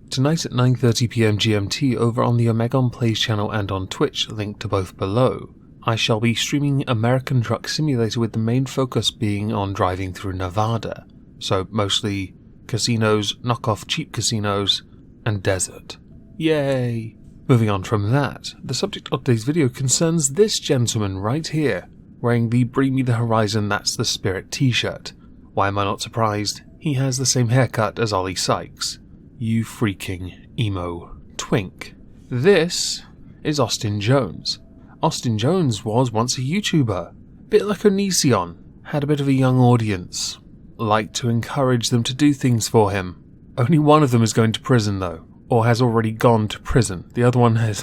Tonight at 9:30pm GMT over on the Omegon Plays channel and on Twitch, linked to both below, I shall be streaming American Truck Simulator with the main focus being on driving through Nevada, so mostly casinos, knockoff cheap casinos, and desert. Yay! Moving on from that, the subject of today's video concerns this gentleman right here, wearing the Bring Me the Horizon That's the Spirit t-shirt. Why am I not surprised? He has the same haircut as Ollie Sykes. You freaking emo twink. This is Austin Jones. Austin Jones was once a YouTuber. Bit like Onision, had a bit of a young audience. Liked to encourage them to do things for him. Only one of them is going to prison though, or has already gone to prison. The other one has,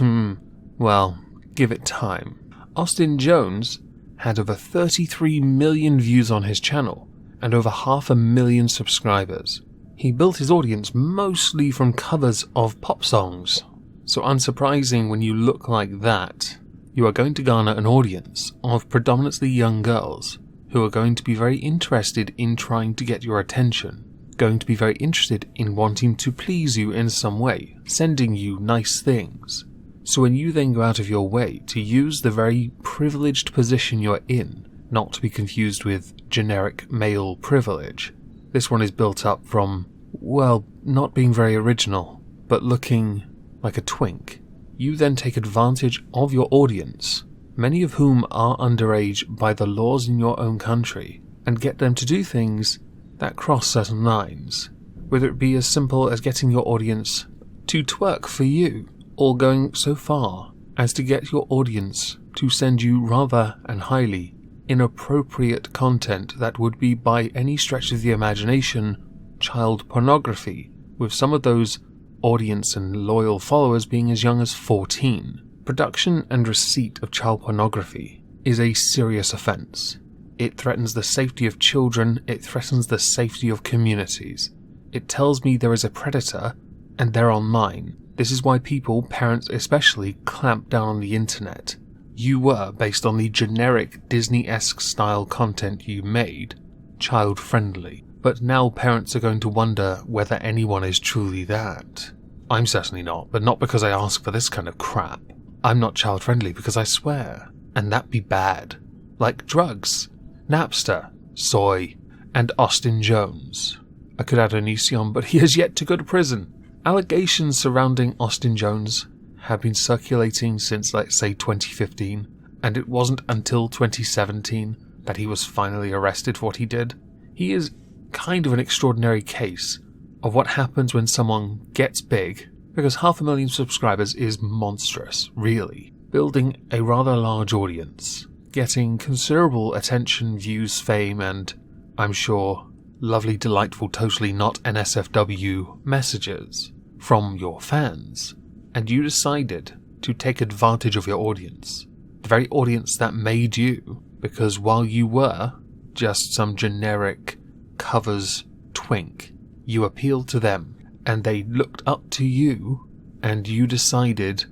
well, give it time. Austin Jones had over 33 million views on his channel, and over 500,000 subscribers. He built his audience mostly from covers of pop songs, so unsurprising when you look like that, you are going to garner an audience of predominantly young girls who are going to be very interested in trying to get your attention, going to be very interested in wanting to please you in some way, sending you nice things. So when you then go out of your way to use the very privileged position you're in, not to be confused with generic male privilege, this one is built up from, well, not being very original, but looking like a twink. You then take advantage of your audience, many of whom are underage by the laws in your own country, and get them to do things that cross certain lines, whether it be as simple as getting your audience to twerk for you, or going so far as to get your audience to send you rather and highly inappropriate content that would be by any stretch of the imagination child pornography, with some of those audience and loyal followers being as young as 14. Production and receipt of child pornography is a serious offence. It threatens the safety of children, it threatens the safety of communities. It tells me there is a predator and they're online. This is why people, parents especially, clamp down on the internet. You were, based on the generic Disney-esque style content you made, child-friendly. But now parents are going to wonder whether anyone is truly that. I'm certainly not, but not because I ask for this kind of crap. I'm not child-friendly because I swear, and that be bad. Like drugs, Napster, soy, and Austin Jones. I could add Onision, but he has yet to go to prison. Allegations surrounding Austin Jones have been circulating since, let's say, 2015, and it wasn't until 2017 that he was finally arrested for what he did. He is kind of an extraordinary case of what happens when someone gets big, because 500,000 subscribers is monstrous, really. Building a rather large audience, getting considerable attention, views, fame, and, I'm sure, lovely, delightful, totally not NSFW messages from your fans. And you decided to take advantage of your audience, the very audience that made you, because while you were just some generic covers twink, you appealed to them, and they looked up to you, and you decided,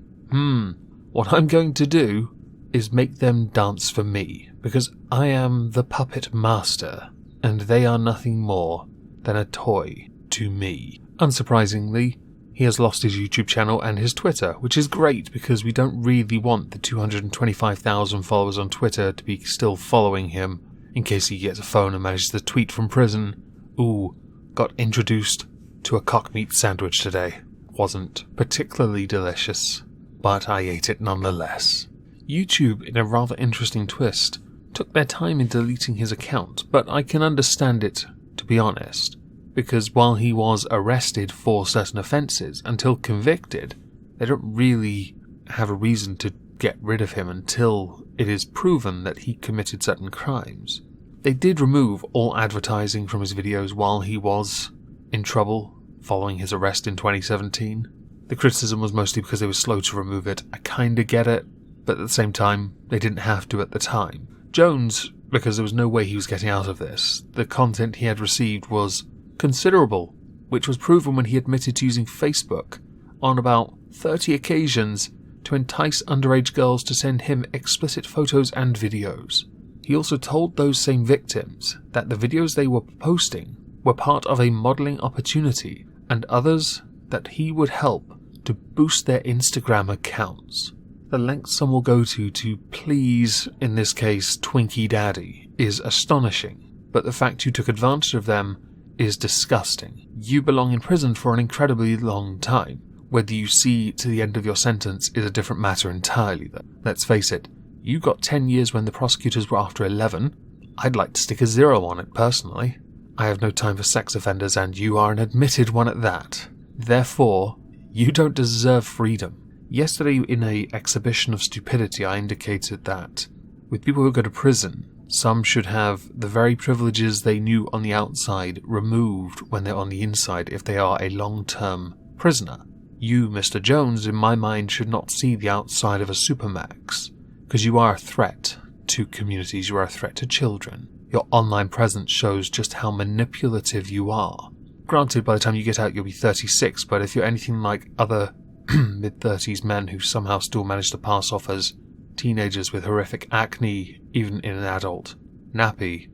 what I'm going to do is make them dance for me, because I am the puppet master, and they are nothing more than a toy to me. Unsurprisingly, he has lost his YouTube channel and his Twitter, which is great because we don't really want the 225,000 followers on Twitter to be still following him in case he gets a phone and manages to tweet from prison. Ooh, got introduced to a cock-meat sandwich today. Wasn't particularly delicious, but I ate it nonetheless. YouTube, in a rather interesting twist, took their time in deleting his account, but I can understand it, to be honest. Because while he was arrested for certain offences, until convicted, they don't really have a reason to get rid of him until it is proven that he committed certain crimes. They did remove all advertising from his videos while he was in trouble following his arrest in 2017. The criticism was mostly because they were slow to remove it. I kinda get it, but at the same time, they didn't have to at the time. Jones, because there was no way he was getting out of this, the content he had received was considerable, which was proven when he admitted to using Facebook on about 30 occasions to entice underage girls to send him explicit photos and videos. He also told those same victims that the videos they were posting were part of a modelling opportunity, and others that he would help to boost their Instagram accounts. The lengths some will go to please, in this case, Twinkie Daddy, is astonishing, but the fact you took advantage of them is disgusting. You belong in prison for an incredibly long time. Whether you see to the end of your sentence is a different matter entirely, though. Let's face it, you got 10 years when the prosecutors were after 11. I'd like to stick a 0 on it, personally. I have no time for sex offenders, and you are an admitted one at that. Therefore, you don't deserve freedom. Yesterday, in an exhibition of stupidity, I indicated that with people who go to prison, some should have the very privileges they knew on the outside removed when they're on the inside if they are a long-term prisoner. You, Mr. Jones, in my mind, should not see the outside of a supermax, because you are a threat to communities, you are a threat to children. Your online presence shows just how manipulative you are. Granted, by the time you get out, you'll be 36, but if you're anything like other mid-30s men who somehow still manage to pass off as teenagers with horrific acne, even in an adult nappy,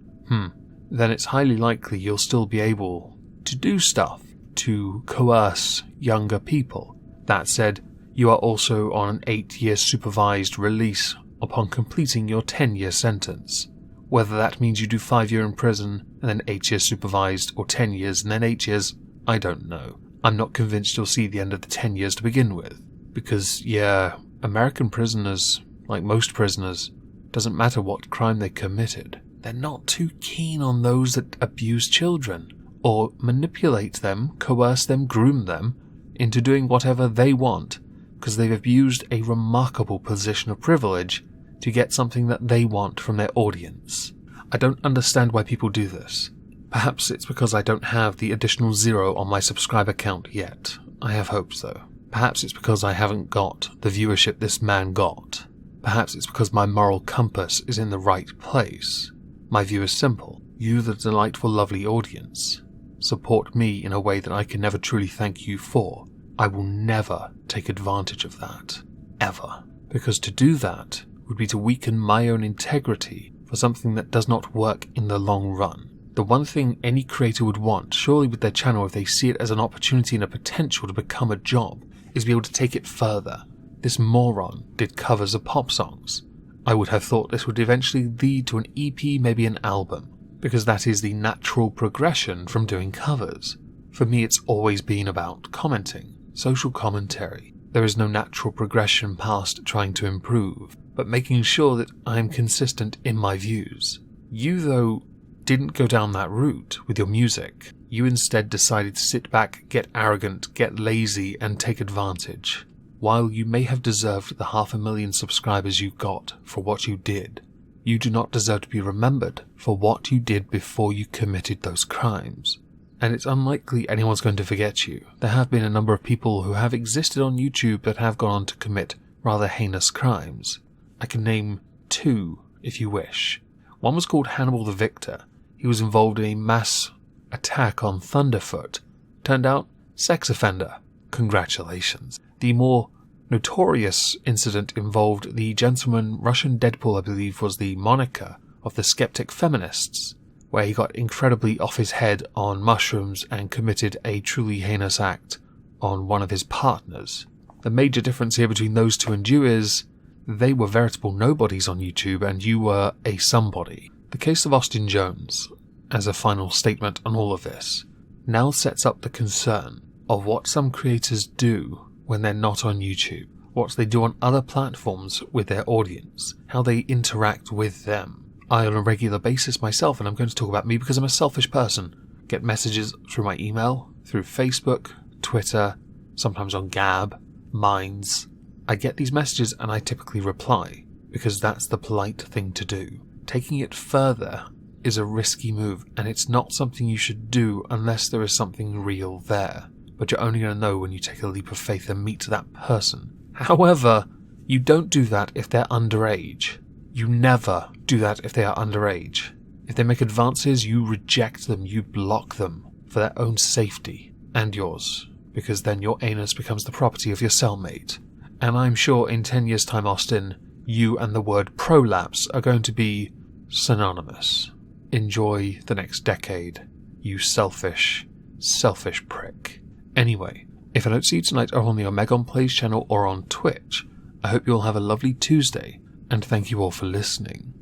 then it's highly likely you'll still be able to do stuff to coerce younger people. That said, you are also on an 8-year supervised release upon completing your 10-year sentence. Whether that means you do 5 years in prison and then 8 years supervised, or 10 years and then 8 years, I don't know. I'm not convinced you'll see the end of the 10 years to begin with. Because, yeah, American prisoners, like most prisoners, doesn't matter what crime they committed, they're not too keen on those that abuse children, or manipulate them, coerce them, groom them, into doing whatever they want, because they've abused a remarkable position of privilege to get something that they want from their audience. I don't understand why people do this. Perhaps it's because I don't have the additional 0 on my subscriber count yet. I have hopes, though. Perhaps it's because I haven't got the viewership this man got. Perhaps it's because my moral compass is in the right place. My view is simple. You, the delightful, lovely audience, support me in a way that I can never truly thank you for. I will never take advantage of that. Ever. Because to do that would be to weaken my own integrity for something that does not work in the long run. The one thing any creator would want, surely with their channel, if they see it as an opportunity and a potential to become a job, is be able to take it further. This moron did covers of pop songs. I would have thought this would eventually lead to an EP, maybe an album, because that is the natural progression from doing covers. For me, it's always been about commenting, social commentary. There is no natural progression past trying to improve, but making sure that I am consistent in my views. You, though, didn't go down that route with your music. You instead decided to sit back, get arrogant, get lazy, and take advantage. While you may have deserved the 500,000 subscribers you got for what you did, you do not deserve to be remembered for what you did before you committed those crimes. And it's unlikely anyone's going to forget you. There have been a number of people who have existed on YouTube that have gone on to commit rather heinous crimes. I can name 2, if you wish. One was called Hannibal the Victor. He was involved in a mass attack on Thunderfoot. Turned out, sex offender. Congratulations. The more notorious incident involved the gentleman, Russian Deadpool I believe was the moniker of the skeptic feminists, where he got incredibly off his head on mushrooms and committed a truly heinous act on one of his partners. The major difference here between those two and you is they were veritable nobodies on YouTube and you were a somebody. The case of Austin Jones, as a final statement on all of this, now sets up the concern of what some creators do when they're not on YouTube, what they do on other platforms with their audience, how they interact with them. I, on a regular basis myself, and I'm going to talk about me because I'm a selfish person, get messages through my email, through Facebook, Twitter, sometimes on Gab, Minds. I get these messages and I typically reply, because that's the polite thing to do. Taking it further is a risky move, and it's not something you should do unless there is something real there. But you're only going to know when you take a leap of faith and meet that person. However, you don't do that if they're underage. You never do that if they are underage. If they make advances, you reject them, you block them for their own safety and yours, because then your anus becomes the property of your cellmate. And I'm sure in 10 years' time, Austin, you and the word prolapse are going to be synonymous. Enjoy the next decade, you selfish, selfish prick. Anyway, If I don't see you tonight or on the Omegon Plays channel or on Twitch, I hope you all have a lovely Tuesday, and thank you all for listening.